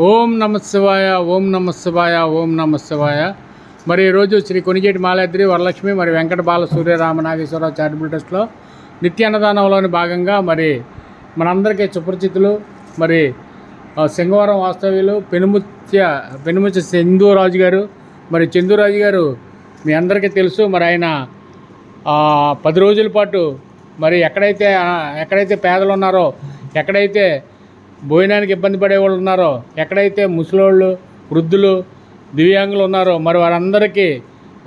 ఓం నమ శివాయ, ఓం నమ శివాయ, ఓం నమ శివాయ. మరి ఈరోజు శ్రీ కొనిజేటి మాలాద్రి వరలక్ష్మి మరి వెంకట బాల సూర్యరామనాగేశ్వరరావు చారిటబుల్ ట్రస్ట్లో నిత్య అన్నదానంలోని భాగంగా మరి మనందరికీ సుపరిచితులు మరి సింగవరం వాస్తవ్యులు పెనుముచ్చ చందూరాజు గారు. మరి చందూరాజు గారు మీ అందరికీ తెలుసు. మరి ఆయన 10 రోజుల పాటు మరి ఎక్కడైతే పేదలు ఉన్నారో, ఎక్కడైతే భోజనానికి ఇబ్బంది పడేవాళ్ళు ఉన్నారో, ఎక్కడైతే ముసలోళ్ళు, వృద్ధులు, దివ్యాంగులు ఉన్నారో మరి వారందరికీ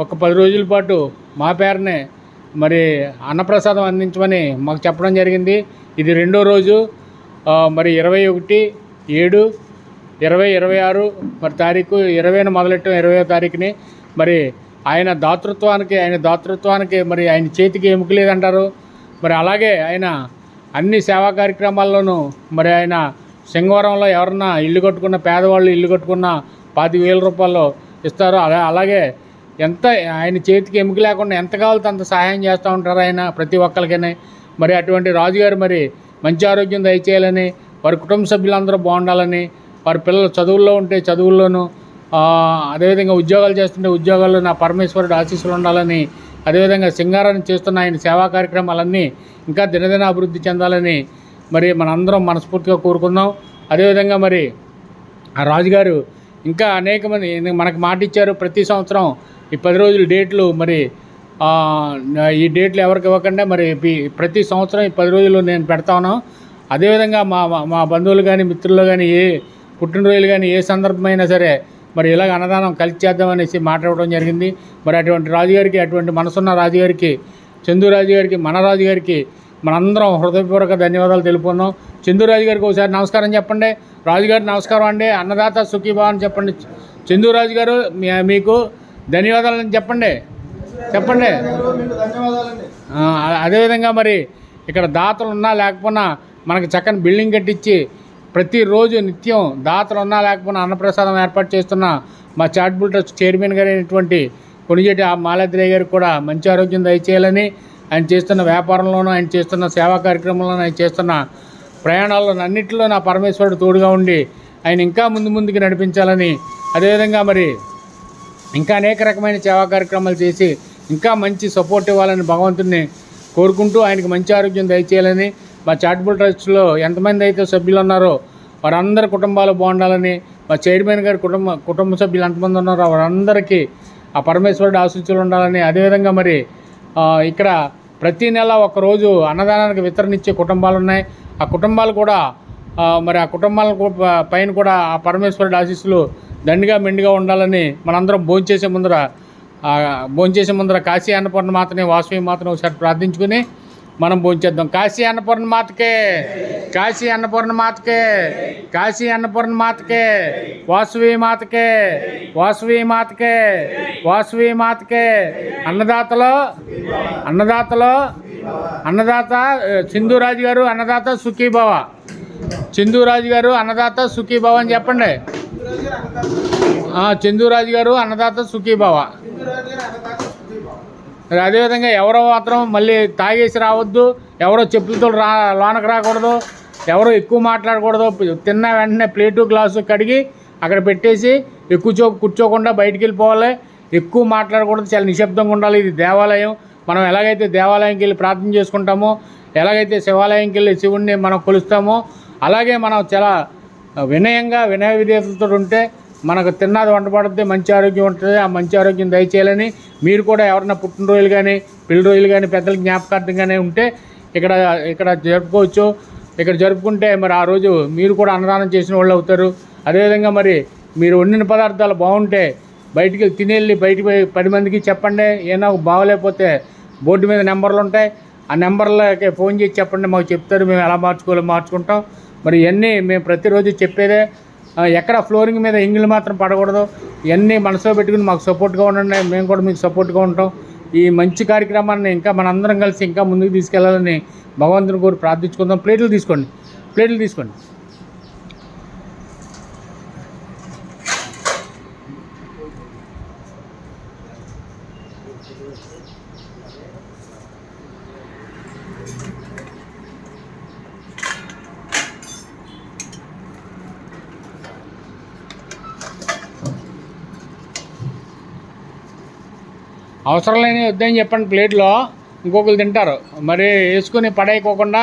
ఒక 10 రోజుల పాటు మా పేరునే మరి అన్నప్రసాదం అందించమని మాకు చెప్పడం జరిగింది. ఇది 2వ రోజు. మరి 21/7/2026 మరి తారీఖు 20న మొదలెట్టాం. 20వ తారీఖుని మరి ఆయన దాతృత్వానికి మరి ఆయన చేతికి ఎముక లేదంటారు. మరి అలాగే ఆయన అన్ని సేవా కార్యక్రమాల్లోనూ మరి ఆయన సింగవరంలో ఎవరన్నా ఇల్లు కట్టుకున్న పేదవాళ్ళు ఇల్లు కట్టుకున్న 25,000 రూపాయలు ఇస్తారు. అలాగే ఆయన చేతికి ఎముక లేకుండా ఎంత కావాలో అంత సహాయం చేస్తూ ఉంటారు ఆయన ప్రతి ఒక్కరికైనా. మరి అటువంటి రాజుగారు మరి మంచి ఆరోగ్యం దయచేయాలని, వారి కుటుంబ సభ్యులందరూ బాగుండాలని, వారి పిల్లలు చదువుల్లో ఉంటే చదువుల్లోనూ, అదేవిధంగా ఉద్యోగాలు చేస్తుంటే ఉద్యోగాల్లో నా పరమేశ్వరుడు ఆశీస్సులు ఉండాలని, అదేవిధంగా సింగారాన్ని చేస్తున్న ఆయన సేవా కార్యక్రమాలన్నీ ఇంకా దినదిన అభివృద్ధి చెందాలని మరి మనందరం మనస్ఫూర్తిగా కోరుకుందాం. అదేవిధంగా మరి ఆ రాజుగారు ఇంకా అనేక మంది మనకు మాట ఇచ్చారు. ప్రతి సంవత్సరం ఈ 10 రోజుల డేట్లు మరి ఈ డేట్లు ఎవరికి ఇవ్వకుండా మరి ప్రతి సంవత్సరం ఈ 10 రోజులు నేను పెడతాను. అదేవిధంగా మా బంధువులు కానీ మిత్రులు కానీ ఏ పుట్టినరోజులు కానీ ఏ సందర్భమైనా సరే మరి ఇలాగ అన్నదానం కలిసి చేద్దామనేసి మాట్లాడడం జరిగింది. మరి అటువంటి రాజుగారికి, అటువంటి మనసున్న రాజుగారికి, చందూరాజు గారికి, మన రాజుగారికి మనందరం హృదయపూర్వక ధన్యవాదాలు తెలుపుకుందాం. చందూరాజు గారికి ఒకసారి నమస్కారం చెప్పండి. రాజుగారు నమస్కారం అండి. అన్నదాత సుఖీభావ అని చెప్పండి. చందూరాజు గారు మీకు ధన్యవాదాలని చెప్పండి. అదేవిధంగా మరి ఇక్కడ దాతలు ఉన్నా లేకపోయినా మనకి చక్కని బిల్డింగ్ కట్టించి ప్రతిరోజు నిత్యం దాతలు ఉన్నా లేకపోయినా అన్నప్రసాదం ఏర్పాటు చేస్తున్న మా చారిటబుల్ ట్రస్ట్ చైర్మన్ గారు అయినటువంటి కొనిజేటి మాలాద్రి గారికి కూడా మంచి ఆరోగ్యం దయచేయాలని, ఆయన చేస్తున్న వ్యాపారంలోనూ, ఆయన చేస్తున్న సేవా కార్యక్రమంలోనూ, ఆయన చేస్తున్న ప్రయాణాల్లో అన్నింటిలో నా పరమేశ్వరుడు తోడుగా ఉండి ఆయన ఇంకా ముందుకు నడిపించాలని, అదేవిధంగా మరి ఇంకా అనేక రకమైన సేవా కార్యక్రమాలు చేసి ఇంకా మంచి సపోర్ట్ ఇవ్వాలని భగవంతుడిని కోరుకుంటూ ఆయనకు మంచి ఆరోగ్యం దయచేయాలని, మా చారిటబుల్ ట్రస్ట్లో ఎంతమంది అయితే సభ్యులు ఉన్నారో వారందరి కుటుంబాలు బాగుండాలని, మా చైర్మన్ గారి కుటుంబ సభ్యులు ఎంతమంది ఉన్నారో వారందరికీ ఆ పరమేశ్వరుడు ఆశీస్సులు ఉండాలని, అదేవిధంగా మరి ఇక్కడ ప్రతీ నెల ఒకరోజు అన్నదానానికి వితరణిచ్చే కుటుంబాలు ఉన్నాయి. ఆ కుటుంబాలు కూడా మరి ఆ కుటుంబాల పైన కూడా ఆ పరమేశ్వరుడు ఆశీస్సులు దండిగా మెండుగా ఉండాలని మనందరం భోంచేసే ముందర కాశీ అన్నపూర్ణ మాతని, వాసవి మాతని ఒకసారి ప్రార్థించుకుని మనం భోంచేద్దాం. కాశీ అన్నపూర్ణ మాతకే, కాశీ అన్నపూర్ణ మాతకే, కాశీ అన్నపూర్ణ మాతకే, వాసవి మాతకే, వాసవి మాతకే, వాసవి మాతకే. అన్నదాత చందూరాజు గారు అన్నదాత సుఖీభవ. చందూరాజు గారు అన్నదాత సుఖీభవ అని చెప్పండి. చందూరాజు గారు అన్నదాత సుఖీభవ. అదేవిధంగా ఎవరో మాత్రం మళ్ళీ తాగేసి రావద్దు, ఎవరో చెప్పులతో లోనకు రాకూడదు, ఎవరో ఎక్కువ మాట్లాడకూడదు. తిన్న వెంటనే ప్లేటు గ్లాసు కడిగి అక్కడ పెట్టేసి కూర్చోకుండా బయటికి వెళ్ళిపోవాలి. ఎక్కువ మాట్లాడకూడదు, చాలా నిశ్శబ్దంగా ఉండాలి. ఇది దేవాలయం. మనం ఎలాగైతే దేవాలయంకి వెళ్ళి ప్రార్థన చేసుకుంటామో, ఎలాగైతే శివాలయంకి వెళ్ళి శివుణ్ణి మనం కొలుస్తామో, అలాగే మనం చాలా వినయ విధేయతలతో ఉంటే మనకు తిన్నది వంట పడితే మంచి ఆరోగ్యం ఉంటుంది. ఆ మంచి ఆరోగ్యం దయచేయాలని, మీరు కూడా ఎవరైనా పుట్టినరోజులు కానీ పెళ్లి రోజులు కానీ పెద్దల జ్ఞాపకార్థంగానే ఉంటే ఇక్కడ జరుపుకోవచ్చు. ఇక్కడ జరుపుకుంటే మరి ఆ రోజు మీరు కూడా అన్నదానం చేసిన వాళ్ళు అవుతారు. అదేవిధంగా మరి మీరు వండిన పదార్థాలు బాగుంటే బయటికి తినేళ్ళి బయటికి 10 మందికి చెప్పండి. ఏమైనా బాగోలేకపోతే బోర్డు మీద నెంబర్లు ఉంటాయి, ఆ నెంబర్లకి ఫోన్ చేసి చెప్పండి, మాకు చెప్తారు. మేము ఎలా మార్చుకుంటాం. మరి ఇవన్నీ మేము ప్రతిరోజు చెప్పేదే. ఎక్కడ ఫ్లోరింగ్ మీద ఎంగిల్ మాత్రం పడకూడదు. ఇవన్నీ మనసులో పెట్టుకుని మాకు సపోర్ట్గా ఉండండి. మేము కూడా మీకు సపోర్ట్గా ఉంటాం. ఈ మంచి కార్యక్రమాన్ని ఇంకా మనందరం కలిసి ఇంకా ముందుకు తీసుకెళ్లాలని భగవంతుని కోరి ప్రార్థించుకుందాం. ప్లేట్లు తీసుకోండి. అవసరం లేని వద్దని చెప్పండి ప్లేట్లో, ఇంకొకరు తింటారు. మరి వేసుకుని పడేయకోకుండా